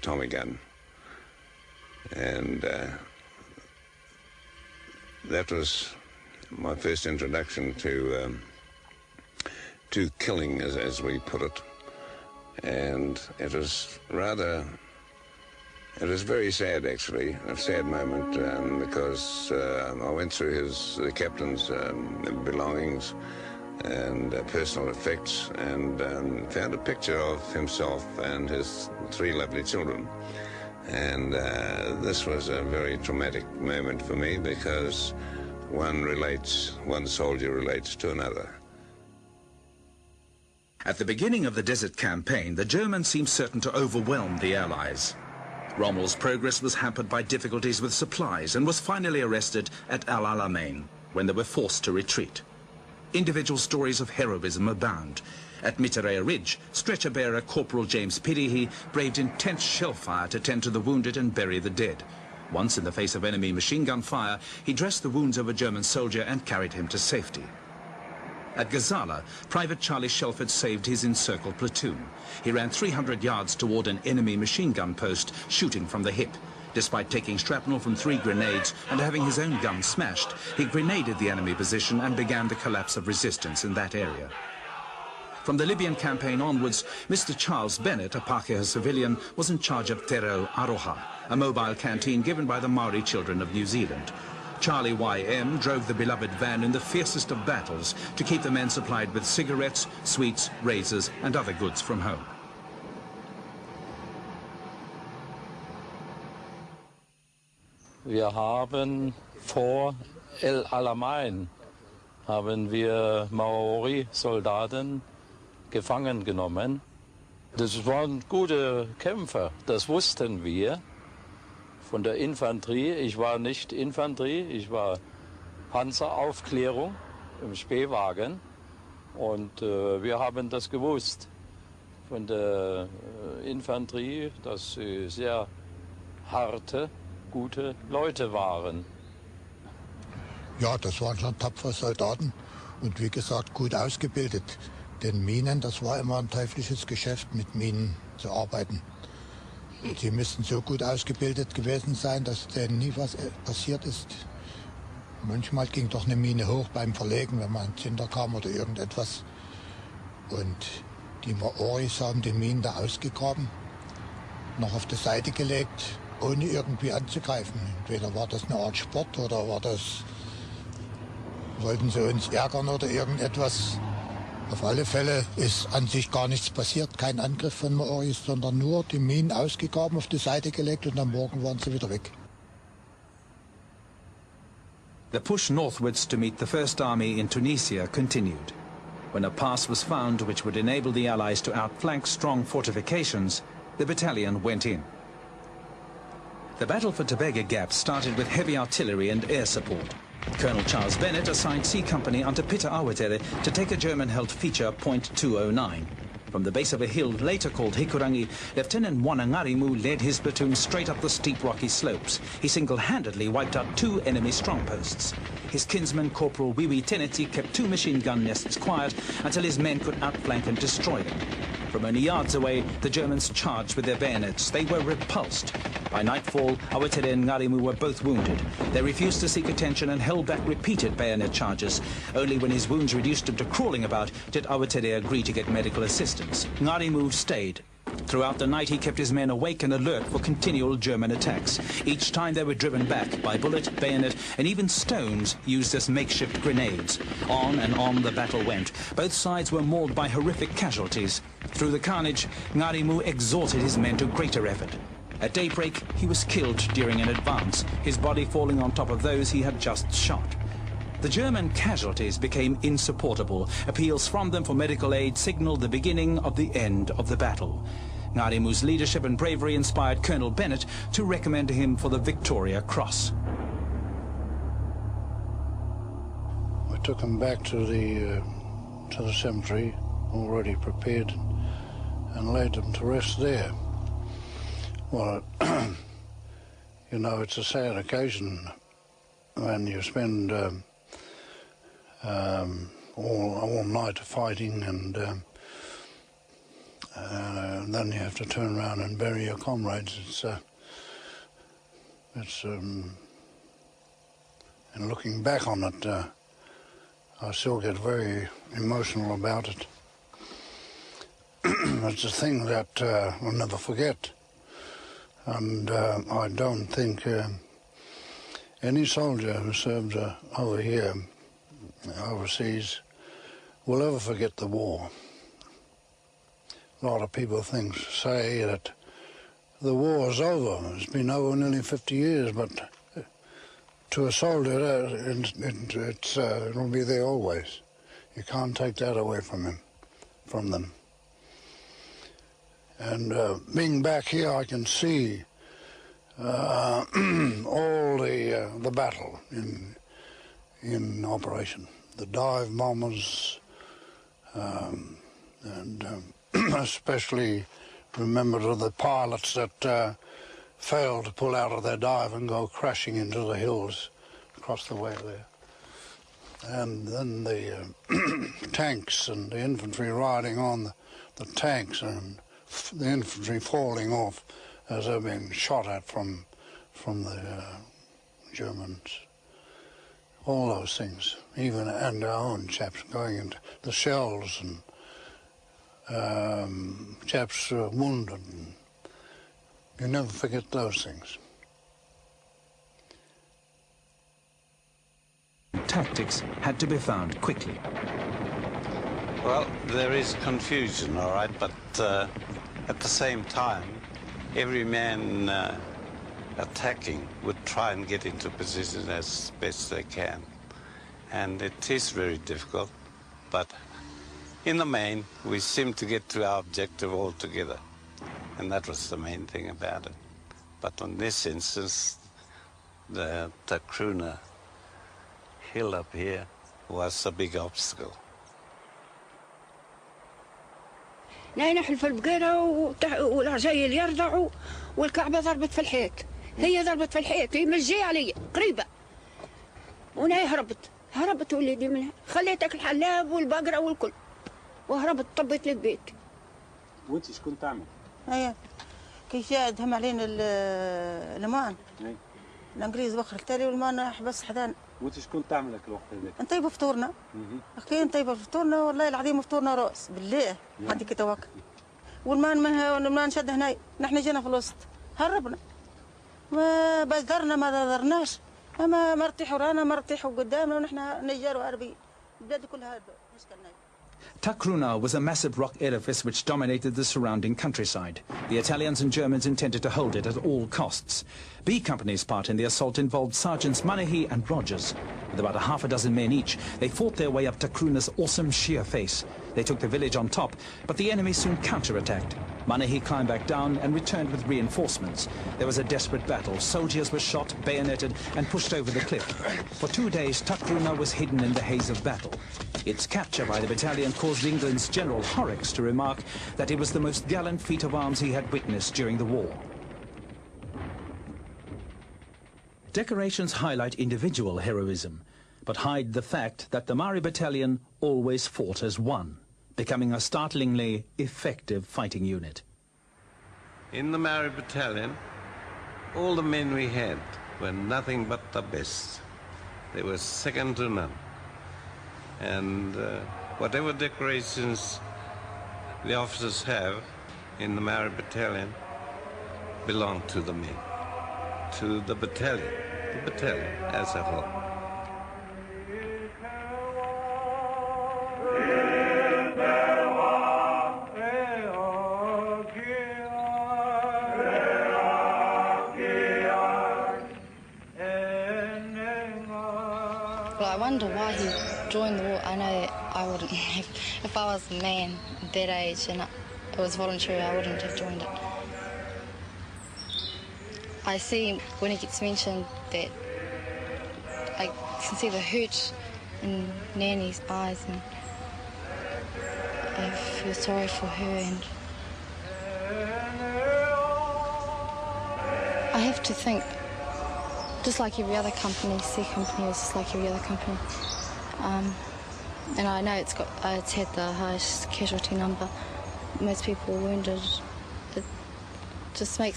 Tommy gun. And that was my first introduction to killing, as we put it. And it was very sad, actually, a sad moment, because I went through the captain's belongings and personal effects, and found a picture of himself and his 3 lovely children. And this was a very traumatic moment for me, because one soldier relates to another. At the beginning of the Desert Campaign, the Germans seemed certain to overwhelm the Allies. Rommel's progress was hampered by difficulties with supplies and was finally arrested at El Alamein, when they were forced to retreat. Individual stories of heroism abound. At Miterea Ridge, stretcher-bearer Corporal James Pirihi braved intense shell fire to tend to the wounded and bury the dead. Once, in the face of enemy machine gun fire, he dressed the wounds of a German soldier and carried him to safety. At Gazala, Private Charlie Shelford saved his encircled platoon. He ran 300 yards toward an enemy machine gun post, shooting from the hip. Despite taking shrapnel from 3 grenades and having his own gun smashed, he grenaded the enemy position and began the collapse of resistance in that area. From the Libyan campaign onwards, Mr. Charles Bennett, a Pākehā civilian, was in charge of Te Reo Aroha, a mobile canteen given by the Maori children of New Zealand. Charlie Y.M. drove the beloved van in the fiercest of battles to keep the men supplied with cigarettes, sweets, razors and other goods from home. Wir haben vor El Alamein haben wir Maori-Soldaten gefangen genommen. Das waren gute Kämpfer, das wussten wir. Von der Infanterie, ich war nicht Infanterie, ich war Panzeraufklärung im Spähwagen und wir haben das gewusst. Von der Infanterie, dass sie sehr harte, gute Leute waren. Ja, das waren schon tapfere Soldaten und wie gesagt gut ausgebildet. Denn Minen, das war immer ein teuflisches Geschäft, mit Minen zu arbeiten. Sie müssten so gut ausgebildet gewesen sein, dass denen nie was passiert ist. Manchmal ging doch eine Mine hoch beim Verlegen, wenn man Zinder kam oder irgendetwas. Und die Maoris haben die Minen da ausgegraben, noch auf die Seite gelegt, ohne irgendwie anzugreifen. Entweder war das eine Art Sport oder wollten sie uns ärgern oder irgendetwas. Auf alle Fälle ist an sich gar nichts passiert, kein Angriff von Maoris, sondern nur die Minen ausgegraben, auf die Seite gelegt und am Morgen waren sie wieder weg. The push northwards to meet the First Army in Tunisia continued. When a pass was found which would enable the Allies to outflank strong fortifications, the battalion went in. The battle for Tebega Gap started with heavy artillery and air support. Colonel Charles Bennett assigned C Company under Peter Awatere to take a German-held feature point 209. From the base of a hill later called Hikurangi, Lieutenant Wanangarimu led his platoon straight up the steep rocky slopes. He single-handedly wiped out 2 enemy strongposts. His kinsman Corporal Wiwi Teneti kept 2 machine gun nests quiet until his men could outflank and destroy them. From only yards away, the Germans charged with their bayonets. They were repulsed. By nightfall, Awatere and Ngarimu were both wounded. They refused to seek attention and held back repeated bayonet charges. Only when his wounds reduced him to crawling about did Awatere agree to get medical assistance. Ngarimu stayed. Throughout the night, he kept his men awake and alert for continual German attacks. Each time they were driven back by bullet, bayonet, and even stones used as makeshift grenades. On and on the battle went. Both sides were mauled by horrific casualties. Through the carnage, Ngarimu exhorted his men to greater effort. At daybreak, he was killed during an advance, his body falling on top of those he had just shot. The German casualties became insupportable. Appeals from them for medical aid signaled the beginning of the end of the battle. Ngarimu's leadership and bravery inspired Colonel Bennett to recommend him for the Victoria Cross. We took him back to the cemetery, already prepared, and laid him to rest there. Well, you know, it's a sad occasion when you spend all night fighting, and then you have to turn around and bury your comrades. And looking back on it, I still get very emotional about it. It's a thing that we'll never forget. And I don't think any soldier who served over here, overseas, will ever forget the war. A lot of people say that the war is over. It's been over nearly 50 years, but to a soldier, it'll be there always. You can't take that away from them. And being back here, I can see all the battle in operation. The dive bombers, and especially remember the pilots that failed to pull out of their dive and go crashing into the hills across the way there. And then the tanks and the infantry riding on the tanks, and the infantry falling off as they're being shot at from the Germans. All those things, and our own chaps going into the shells, and chaps wounded. And you never forget those things. Tactics had to be found quickly. Well, there is confusion, all right, but at the same time, every man attacking would try and get into position as best they can. And it is very difficult, but in the main, we seem to get to our objective all together. And that was the main thing about it. But on this instance, the Crete hill up here was a big obstacle. نحن في البقيرة والعجايل يرضعوا والكعبة ضربت في الحيط. هي ضربت في الحيط، هي مجية علي قريبة. ونهي هربت ولدي منها، خليتك الحلاب والبقرة والكل. وهربت طبيت للبيت. وانت شكون تعمل؟ هيا كيف يدهم علينا الأمان. الإنجليز وخر التالي والمان حبس حدانا. وانت شكون تعمل الوقت هذاك؟ نطيبوا فطورنا. أختي نطيبوا فطورنا والله العظيم فطورنا رأس بالله عندك توكل. والمان شد هنا نحن جينا في الوسط هربنا. ما بقدرنا ما درناش. ما مرتاح ورانا مرتاح قدامنا ونحن نجار وعربي. البلاد كلها مشكلنا. Takruna was a massive rock edifice which dominated the surrounding countryside. The Italians and Germans intended to hold it at all costs. B Company's part in the assault involved Sergeants Manahi and Rogers. With about half a dozen men each, they fought their way up Takruna's awesome sheer face. They took the village on top, but the enemy soon counterattacked. Manahi climbed back down and returned with reinforcements. There was a desperate battle. Soldiers were shot, bayoneted, and pushed over the cliff. For 2 days, Takruna was hidden in the haze of battle. Its capture by the battalion caused England's General Horrocks to remark that it was the most gallant feat of arms he had witnessed during the war. Decorations highlight individual heroism, but hide the fact that the Maori Battalion always fought as one, becoming a startlingly effective fighting unit. In the Maori Battalion, all the men we had were nothing but the best. They were second to none. And whatever decorations the officers have in the Maori Battalion belong to the men, to the battalion as a whole. Well, I wonder why he joined the war. I know I wouldn't have, if I was a man that age and it was voluntary, I wouldn't have joined it. I see when he gets mentioned that I can see the hurt in Nanny's eyes, and I feel sorry for her, and I have to think, just like every other company, C Company is just like every other company. And I know it's had the highest casualty number, most people were wounded, it just makes